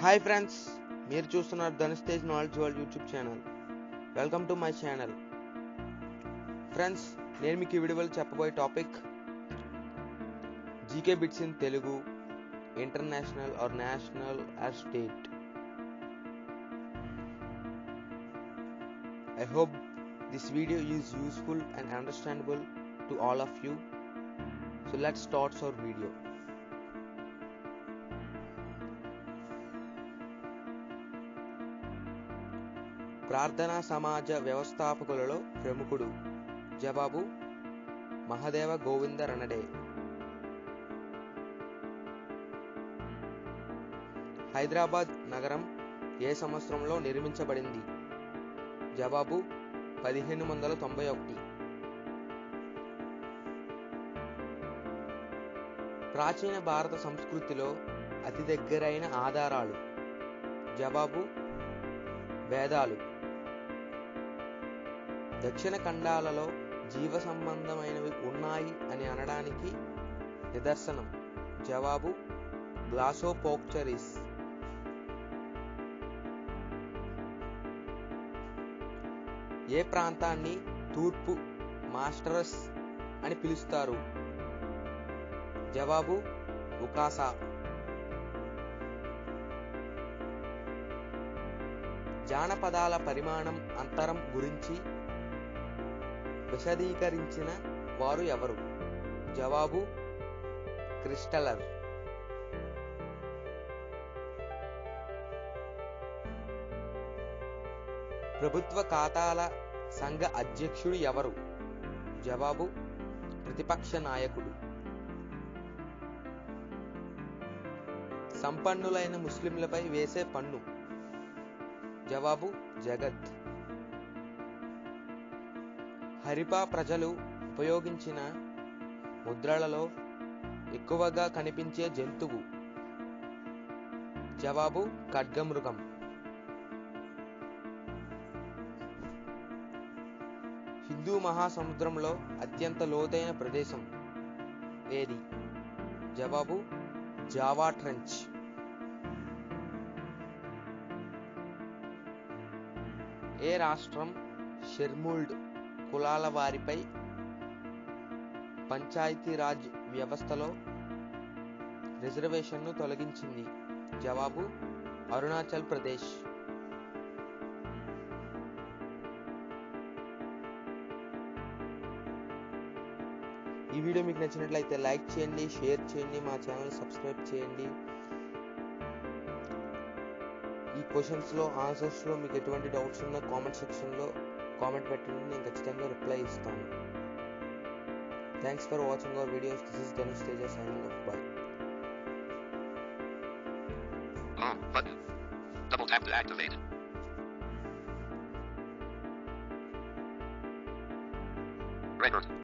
Hi friends, మీరు చూస్తున్నారు Dhanustej knowledge world YouTube channel. Welcome to my channel. Friends, నేను మీకు ఈ వీడియోలో చెప్పబోయే topic GK bits in Telugu, international or national or state. I hope this video is useful and understandable to all of you. So let's start our video. ప్రార్థనా సమాజ వ్యవస్థాపకులలో ప్రముఖుడు. జవాబు మహదేవ గోవింద రణడే. హైదరాబాద్ నగరం ఏ సంవత్సరంలో నిర్మించబడింది? జవాబు 1591. ప్రాచీన భారత సంస్కృతిలో అతి దగ్గరైన ఆధారాలు? జవాబు వేదాలు. దక్షిణ ఖండాలలో జీవ సంబంధమైనవి ఉన్నాయి అని అనడానికి నిదర్శనం? జవాబు గ్లాసోపోక్చరీస్. ఏ ప్రాంతాన్ని తూర్పు మాస్టరస్ అని పిలుస్తారు? జవాబు ఉకాసా. జానపదాల పరిమాణం అంతరం గురించి విశదీకరించిన వారు ఎవరు? జవాబు క్రిస్టలర్. ప్రభుత్వ ఖాతాల సంఘ అధ్యక్షుడు ఎవరు? జవాబు ప్రతిపక్ష నాయకుడు. సంపన్నులైన ముస్లింలపై వేసే పన్ను? జవాబు జగత్. హరిపా ప్రజలు ఉపయోగించిన ముద్రలలో ఎక్కువగా కనిపించే జంతువు? జవాబు ఖడ్గమృగం. హిందూ మహాసముద్రంలో అత్యంత లోతైన ప్రదేశం ఏది? జవాబు జావా ట్రెంచ్. ఏ రాష్ట్రం షెడ్యూల్డ్ కులాల వారిపై పంచాయతీరాజ్ వ్యవస్థలో రిజర్వేషన్ను తొలగించింది? జవాబు అరుణాచల్ ప్రదేశ్. ఈ వీడియో మీకు నచ్చినట్లయితే లైక్ చేయండి, షేర్ చేయండి, మా ఛానల్ సబ్స్క్రైబ్ చేయండి. ఈ క్వశ్చన్స్లో ఆన్సర్స్లో మీకు ఎటువంటి డౌట్స్ ఉన్నా కామెంట్ సెక్షన్లో కామెంట్ పెట్టండి, నేను ఖచ్చితంగా రిప్లై ఇస్తాను. Thanks for watching our videos. This is Dhanush Teja signing off. By. Button. Double tap to activate. Record.